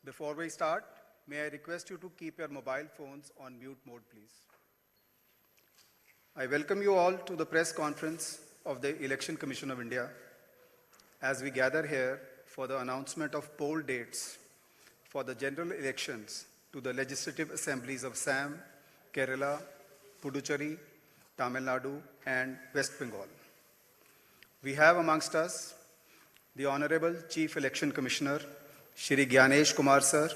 Before we start, may I request you to keep your mobile phones on mute mode, please. I welcome you all to the press conference of the Election Commission of India as we gather here for the announcement of poll dates for the general elections to the legislative assemblies of Assam, Kerala, Puducherry, Tamil Nadu, and West Bengal. We have amongst us the Honorable Chief Election Commissioner, Shri Gyanesh Kumar Sir,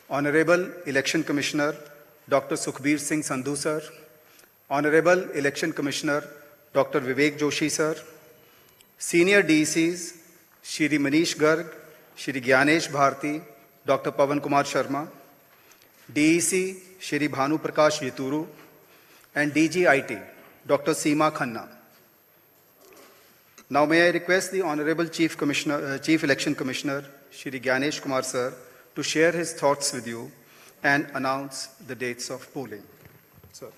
Honorable Election Commissioner, Dr. Sukhbir Singh Sandhu Sir, Honorable Election Commissioner, Dr. Vivek Joshi Sir, Senior DECs, Shri Manish Garg, Shri Gyanesh Bharti, Dr. Pavan Kumar Sharma, DEC, Shri Bhanu Prakash Yaturu, and DG-IT, Dr. Seema Khanna. Now may I request the Honorable Chief Election Commissioner, Shri Gyanesh Kumar Sir, to share his thoughts with you and announce the dates of polling. Sir.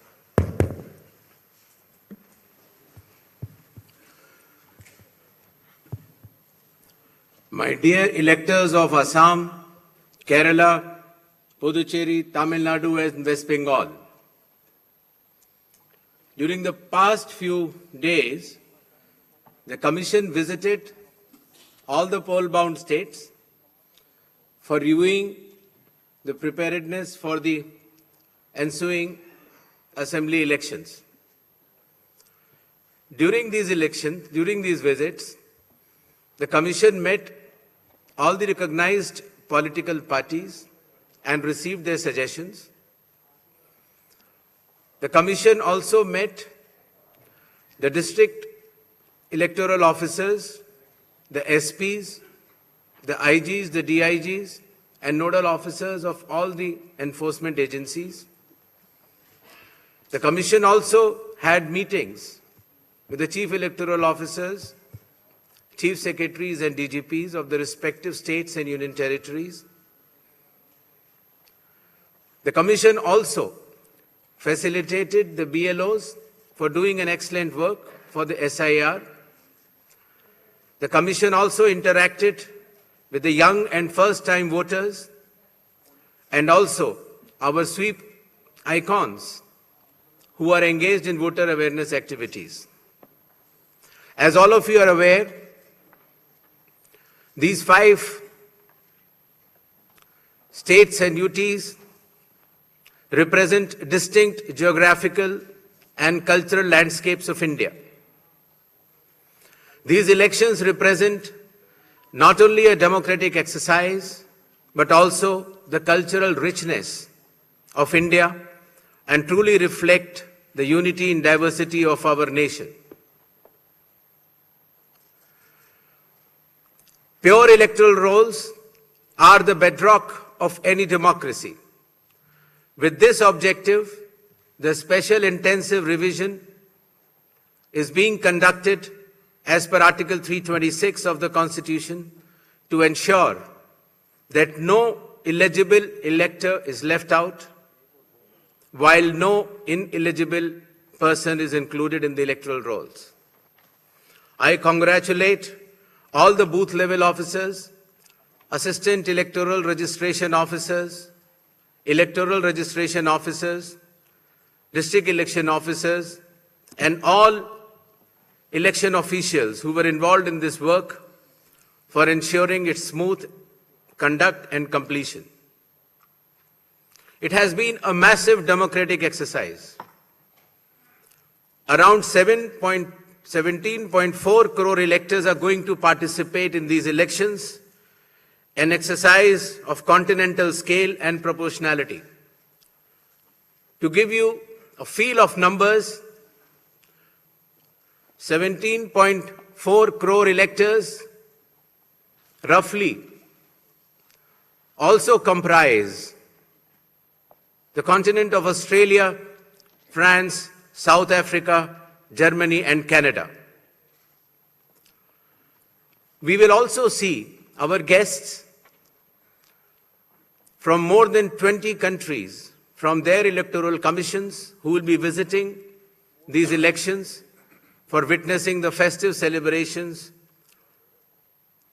My dear electors of Assam, Kerala, Puducherry, Tamil Nadu, and West Bengal, during the past few days, the Commission visited all the poll-bound states for reviewing the preparedness for the ensuing assembly elections. During these visits, the Commission met all the recognized political parties and received their suggestions. The Commission also met the district electoral officers, the SPs, the IGs, the DIGs, and nodal officers of all the enforcement agencies. The Commission also had meetings with the chief electoral officers, chief secretaries and DGPs of the respective states and union territories. The Commission also facilitated the BLOs for doing an excellent work for the SIR. The Commission also interacted with the young and first-time voters and also our sweep icons who are engaged in voter awareness activities. As all of you are aware, these 5 states and UTs represent distinct geographical and cultural landscapes of India. These elections represent not only a democratic exercise, but also the cultural richness of India and truly reflect the unity and diversity of our nation. Pure electoral rolls are the bedrock of any democracy. With this objective, the special intensive revision is being conducted as per Article 326 of the Constitution to ensure that no eligible elector is left out, while no ineligible person is included in the electoral rolls. I congratulate all the booth level officers, assistant electoral registration officers, district election officers, and all election officials who were involved in this work for ensuring its smooth conduct and completion. It has been a massive democratic exercise. Around 17.4 crore electors are going to participate in these elections, an exercise of continental scale and proportionality. To give you a feel of numbers, 17.4 crore electors roughly also comprise the continent of Australia, France, South Africa, Germany, and Canada. We will also see our guests from more than 20 countries from their electoral commissions who will be visiting these elections for witnessing the festive celebrations,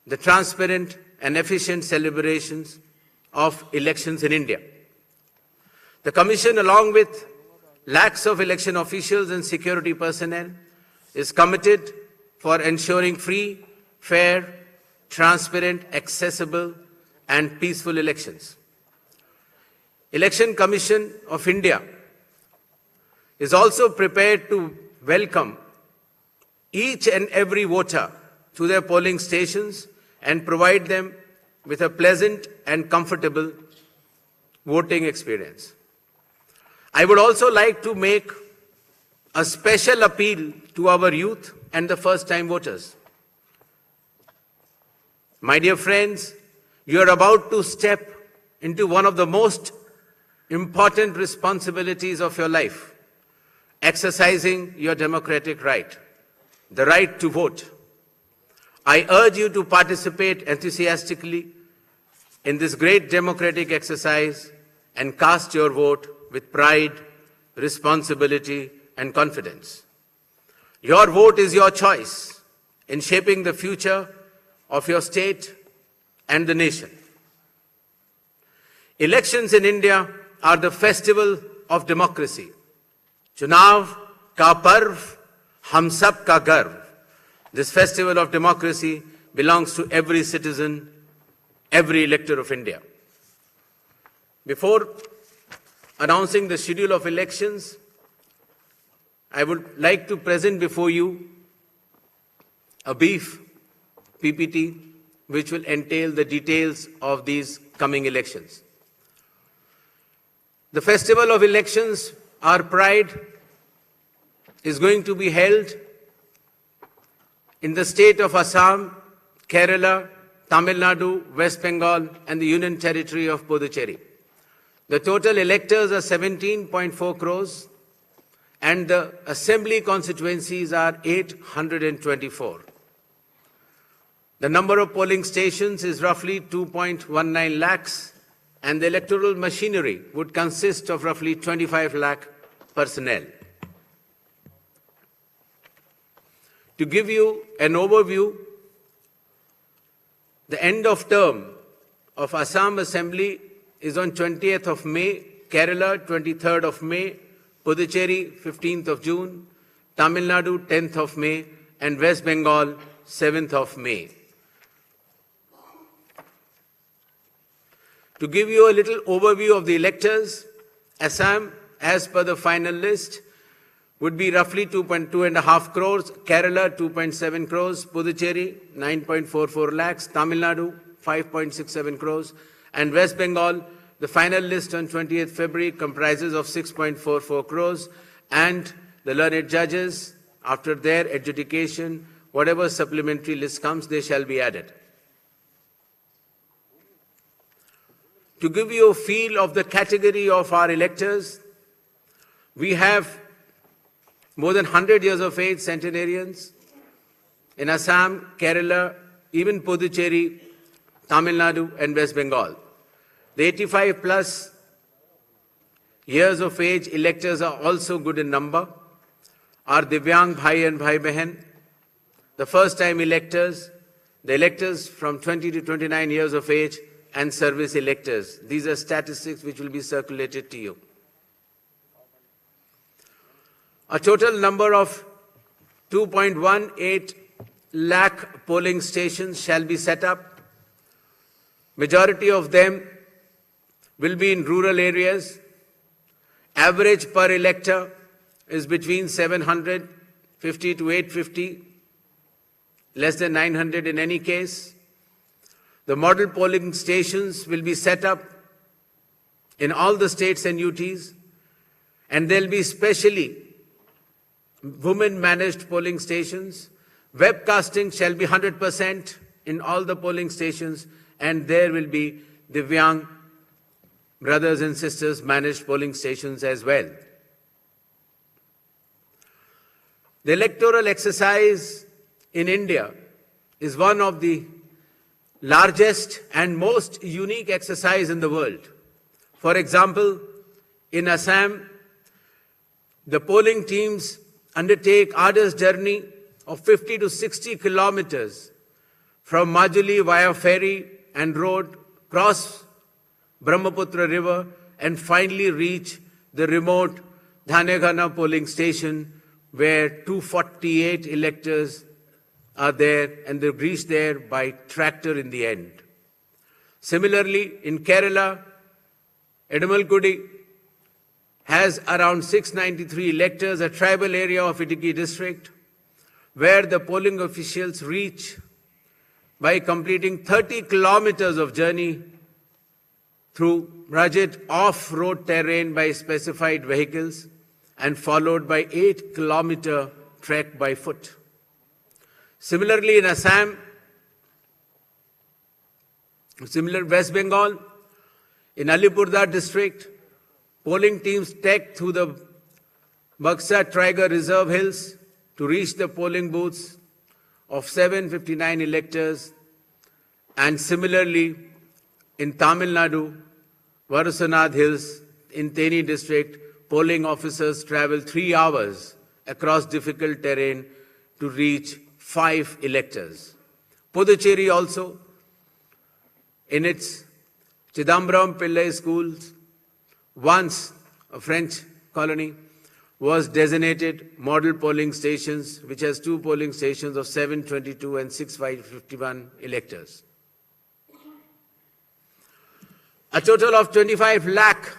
the transparent and efficient celebrations of elections in India. The Commission, along with lakhs of election officials and security personnel, is committed for ensuring free, fair, transparent, accessible, and peaceful elections. Election Commission of India is also prepared to welcome each and every voter to their polling stations and provide them with a pleasant and comfortable voting experience. I would also like to make a special appeal to our youth and the first-time voters. My dear friends, you are about to step into one of the most important responsibilities of your life, exercising your democratic right, the right to vote. I urge you to participate enthusiastically in this great democratic exercise and cast your vote with pride, responsibility, and confidence. Your vote is your choice in shaping the future of your state and the nation. Elections in India are the festival of democracy. Chunav ka parv, hum sab ka garv. This festival of democracy belongs to every citizen, every elector of India. Before announcing the schedule of elections, I would like to present before you a brief PPT which will entail the details of these coming elections. The festival of elections, our pride, is going to be held in the state of Assam, Kerala, Tamil Nadu, West Bengal, and the Union Territory of Puducherry. The total electors are 17.4 crores, and the assembly constituencies are 824. The number of polling stations is roughly 2.19 lakhs, and the electoral machinery would consist of roughly 25 lakh personnel. To give you an overview, the end of term of Assam Assembly is on 20th of May, Kerala 23rd of May, Puducherry 15th of June, Tamil Nadu 10th of May, and West Bengal 7th of May. To give you a little overview of the electors, Assam, as per the final list, would be roughly 2.5 crores, Kerala 2.7 crores, Puducherry 9.44 lakhs, Tamil Nadu 5.67 crores, and West Bengal, the final list on 20th February comprises of 6.44 crores, and the learned judges, after their adjudication, whatever supplementary list comes, they shall be added. To give you a feel of the category of our electors, we have more than 100 years of age centenarians in Assam, Kerala, even Puducherry, Tamil Nadu, and West Bengal. The 85 plus years of age electors are also good in number. Our Divyang Bhai and Bhai Behan, the first time electors, the electors from 20 to 29 years of age, and service electors. These are statistics which will be circulated to you. A total number of 2.18 lakh polling stations shall be set up. Majority of them will be in rural areas. Average per elector is between 750 to 850, less than 900 in any case. The model polling stations will be set up in all the states and UTs, and there will be specially women-managed polling stations. Webcasting shall be 100% in all the polling stations, and there will be Divyang brothers and sisters managed polling stations as well. The electoral exercise in India is one of the largest and most unique exercise in the world. For example, in Assam, the polling teams undertake arduous journey of 50 to 60 kilometers from Majuli via ferry and road, cross Brahmaputra River, and finally reach the remote Dhanegana polling station where 248 electors are there, and they reach there by tractor in the end. Similarly, in Kerala, Edamalkudi has around 693 electors, a tribal area of Idukki district, where the polling officials reach by completing 30 kilometers of journey through rugged off-road terrain by specified vehicles and followed by 8-kilometer trek by foot. Similarly, in Assam, West Bengal, in Alipurduar district, polling teams trekked through the Buxa Tiger Reserve Hills to reach the polling booths of 759 electors. And similarly, in Tamil Nadu, Varusanath Hills, in Theni district, polling officers traveled 3 hours across difficult terrain to reach 5 electors. Puducherry also, in its Chidambaram Pillai schools, once a French colony, was designated model polling stations, which has 2 polling stations of 722 and 651 electors. A total of 25 lakh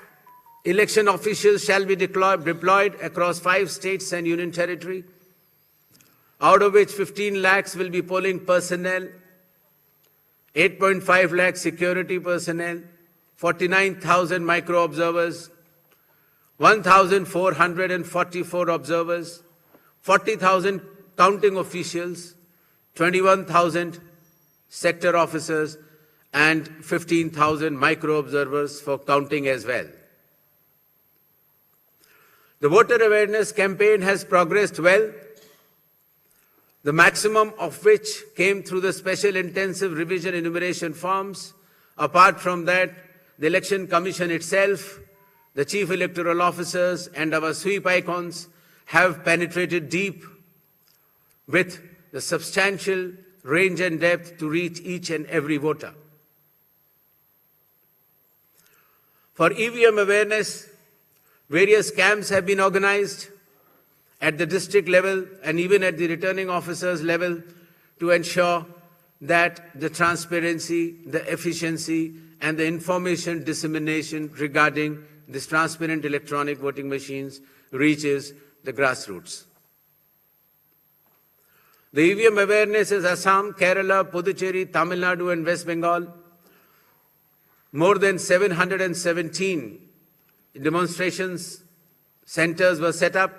election officials shall be deployed across 5 states and union territory, out of which 15 lakhs will be polling personnel, 8.5 lakh security personnel, 49,000 micro-observers, 1,444 observers, 40,000 counting officials, 21,000 sector officers, and 15,000 micro-observers for counting as well. The voter awareness campaign has progressed well, the maximum of which came through the special intensive revision enumeration forms. Apart from that, the Election Commission itself, the Chief Electoral Officers, and our sweep icons have penetrated deep with the substantial range and depth to reach each and every voter. For EVM awareness, various camps have been organized at the district level and even at the returning officers level to ensure that the transparency, the efficiency, and the information dissemination regarding this transparent electronic voting machines reaches the grassroots. The EVM awareness is Assam, Kerala, Puducherry, Tamil Nadu, and West Bengal. More than 717 demonstrations centers were set up.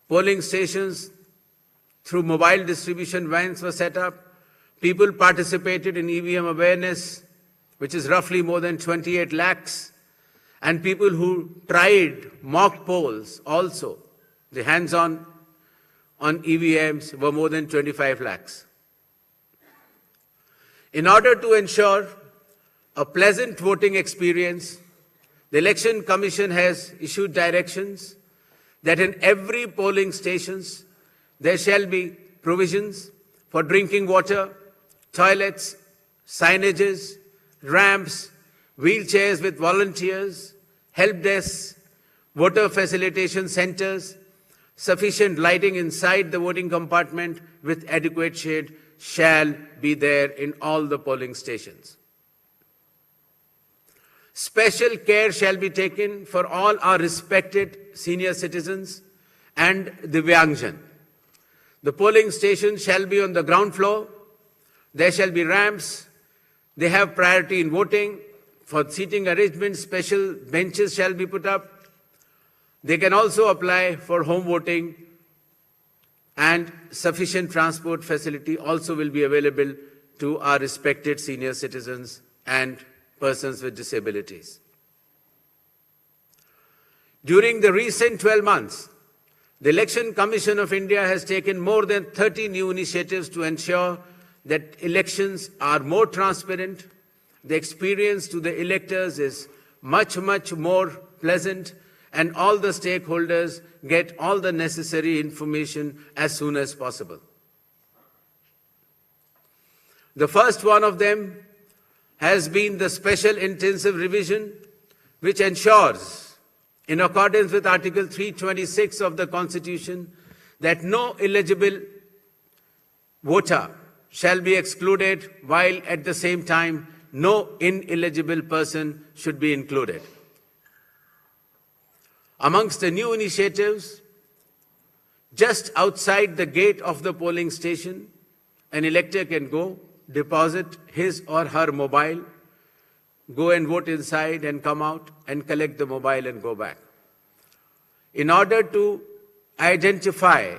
Polling stations through mobile distribution vans were set up. People participated in EVM awareness, which is roughly more than 28 lakhs. And people who tried mock polls also, the hands-on on EVMs, were more than 25 lakhs. In order to ensure a pleasant voting experience, the Election Commission has issued directions that in every polling stations there shall be provisions for drinking water, toilets, signages, ramps, wheelchairs with volunteers, help desks, voter facilitation centers, sufficient lighting inside the voting compartment with adequate shade shall be there in all the polling stations. Special care shall be taken for all our respected senior citizens and Divyangjan. The polling station shall be on the ground floor. There shall be ramps. They have priority in voting. For seating arrangements, special benches shall be put up. They can also apply for home voting, and sufficient transport facility also will be available to our respected senior citizens and persons with disabilities. During the recent 12 months, the Election Commission of India has taken more than 30 new initiatives to ensure that elections are more transparent. The experience to the electors is much more pleasant, and all the stakeholders get all the necessary information as soon as possible. The first one of them has been the special intensive revision which ensures, in accordance with Article 326 of the Constitution, that no eligible voter shall be excluded, while at the same time no ineligible person should be included. Amongst the new initiatives, just outside the gate of the polling station, an elector can go, deposit his or her mobile, go and vote inside and come out and collect the mobile and go back. In order to identify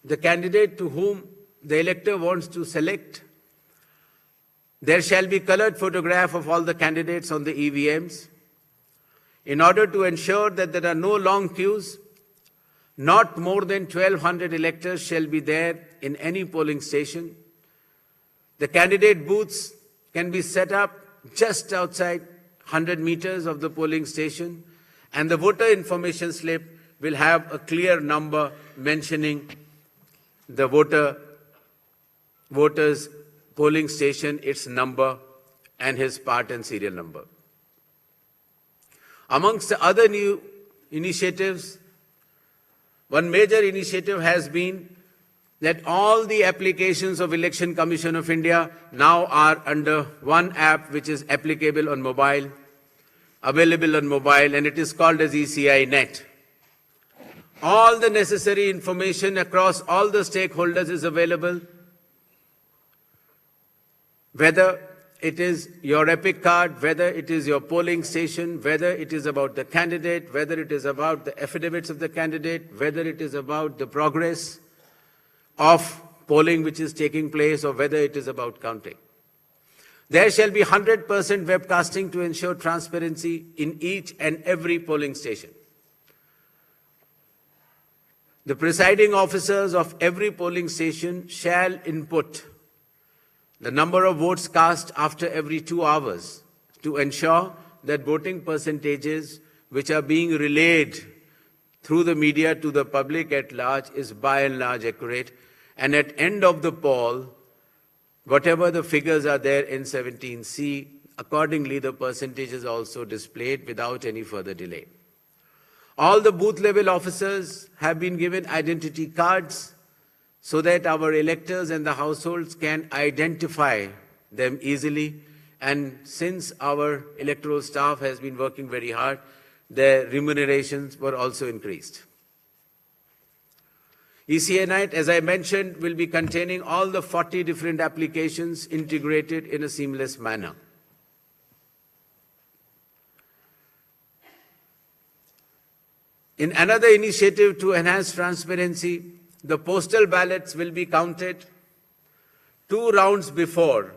the candidate to whom the elector wants to select, there shall be colored photograph of all the candidates on the EVMs. In order to ensure that there are no long queues, not more than 1,200 electors shall be there in any polling station. The candidate booths can be set up just outside 100 meters of the polling station, and the voter information slip will have a clear number mentioning the voter's polling station, its number, and his part and serial number. Amongst the other new initiatives, one major initiative has been that all the applications of Election Commission of India now are under one app which is applicable on mobile, available on mobile, and it is called as ECI Net. All the necessary information across all the stakeholders is available, whether it is your EPIC card, whether it is your polling station, whether it is about the candidate, whether it is about the affidavits of the candidate, whether it is about the progress of polling which is taking place, or whether it is about counting. There shall be 100% webcasting to ensure transparency in each and every polling station. The presiding officers of every polling station shall input the number of votes cast after every 2 hours to ensure that voting percentages which are being relayed through the media to the public at large is by and large accurate. And at end of the poll, whatever the figures are there in 17C, accordingly the percentage is also displayed without any further delay. All the booth level officers have been given identity cards so that our electors and the households can identify them easily. And since our electoral staff has been working very hard, their remunerations were also increased. ECI Net, as I mentioned, will be containing all the 40 different applications integrated in a seamless manner. In another initiative to enhance transparency, the postal ballots will be counted 2 rounds before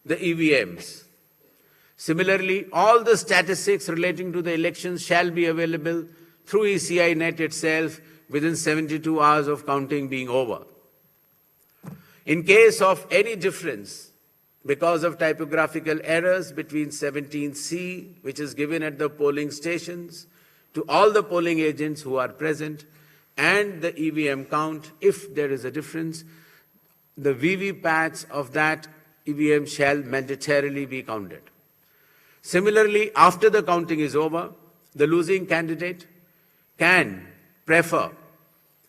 the EVMs. Similarly, all the statistics relating to the elections shall be available through ECI Net itself within 72 hours of counting being over. In case of any difference because of typographical errors between 17C, which is given at the polling stations, to all the polling agents who are present, and the EVM count, if there is a difference, the VVPATs of that EVM shall mandatorily be counted. Similarly, after the counting is over, the losing candidate can prefer,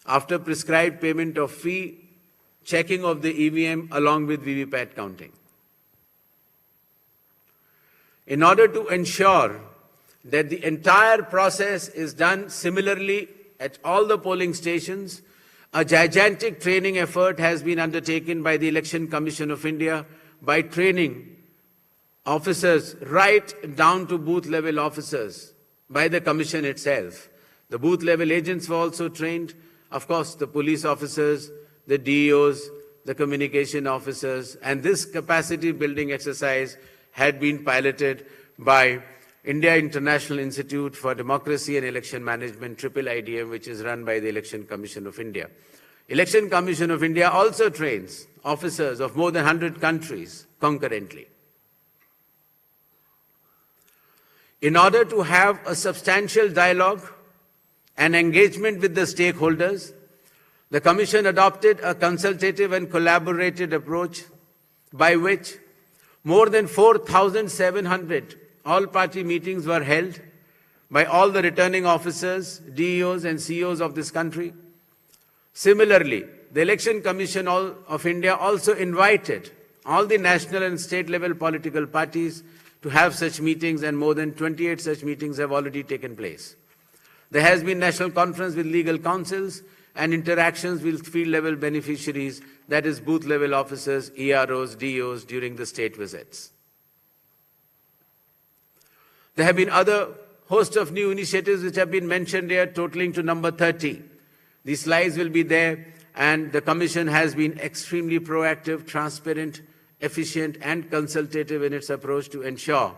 after prescribed payment of fee, checking of the EVM along with VVPAT counting. In order to ensure that the entire process is done similarly at all the polling stations, a gigantic training effort has been undertaken by the Election Commission of India by training officers right down to booth level officers by the Commission itself. The booth level agents were also trained, of course, the police officers, the DEOs, the communication officers, and this capacity building exercise had been piloted by India International Institute for Democracy and Election Management, IIIDM, which is run by the Election Commission of India. Election Commission of India also trains officers of more than 100 countries concurrently. In order to have a substantial dialogue and engagement with the stakeholders, the Commission adopted a consultative and collaborative approach by which More than 4,700 all-party meetings were held by all the returning officers, DEOs and CEOs of this country. Similarly, the Election Commission of India also invited all the national and state-level political parties to have such meetings, and more than 28 such meetings have already taken place. There has been national conference with legal councils and interactions with field-level beneficiaries, that is booth-level officers, EROs, DEOs, during the state visits. There have been other host of new initiatives which have been mentioned here, totaling to number 30. These slides will be there, and the Commission has been extremely proactive, transparent, efficient and consultative in its approach to ensure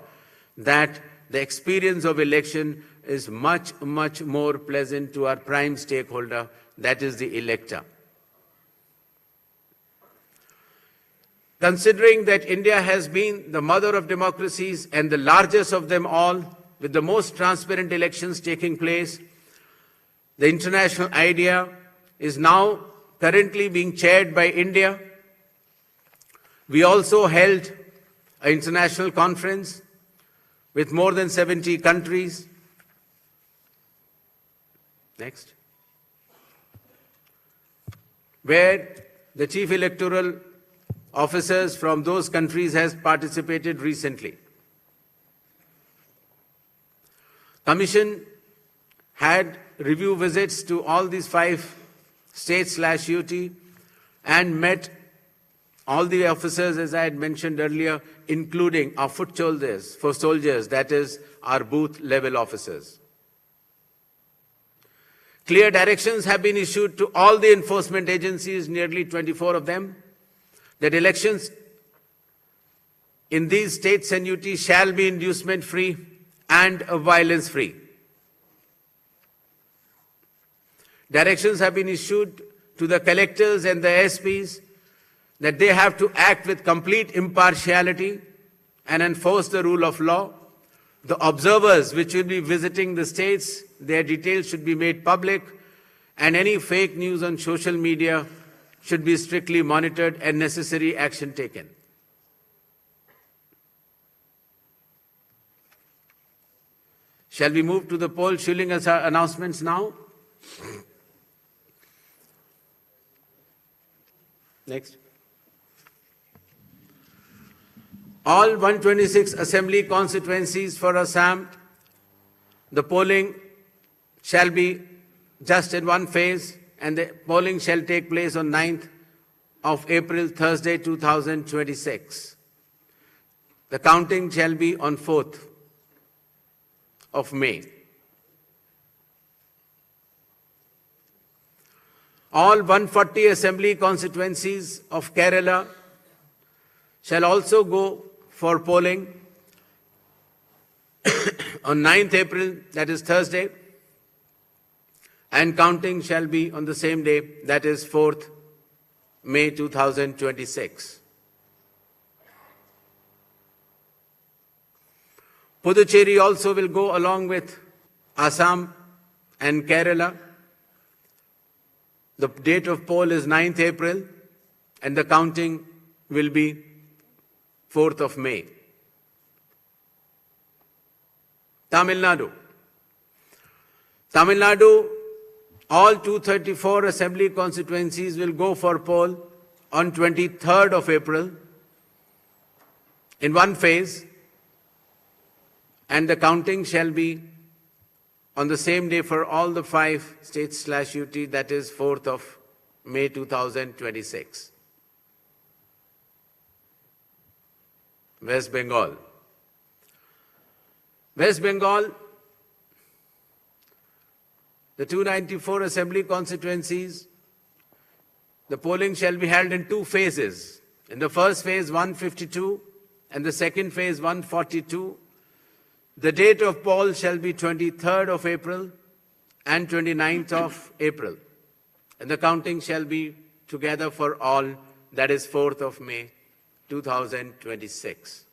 that the experience of election is much, much more pleasant to our prime stakeholder, that is the elector. Considering that India has been the mother of democracies and the largest of them all, with the most transparent elections taking place, the international idea is now currently being chaired by India. We also held an international conference with more than 70 countries. Next. Where the chief electoral officers from those countries has participated recently. Commission had review visits to all these 5 states/UT and met all the officers, as I had mentioned earlier, including our foot soldiers, that is our booth level officers. Clear directions have been issued to all the enforcement agencies, nearly 24 of them, that elections in these states and UT shall be inducement-free and violence-free. Directions have been issued to the collectors and the SPs that they have to act with complete impartiality and enforce the rule of law. The observers which will be visiting the states, their details should be made public, and any fake news on social media should be strictly monitored and necessary action taken. Shall we move to the poll shilling announcements now? Next. All 126 assembly constituencies for Assam, the polling shall be just in one phase, and the polling shall take place on 9th of April, Thursday, 2026. The counting shall be on 4th of May. All 140 assembly constituencies of Kerala shall also go for polling on 9th April, that is Thursday, and counting shall be on the same day, that is 4th May 2026. Puducherry also will go along with Assam and Kerala. The date of poll is 9th April and the counting will be 4th of May. Tamil Nadu. Tamil Nadu, all 234 assembly constituencies will go for poll on 23rd of April in one phase, and the counting shall be on the same day for all the 5 states/UT, that is 4th of May 2026. West Bengal. West Bengal, the 294 assembly constituencies, the polling shall be held in 2 phases. In the first phase, 152, and the second phase, 142. The date of poll shall be 23rd of April and 29th of April. And the counting shall be together for all, that is 4th of May 2026.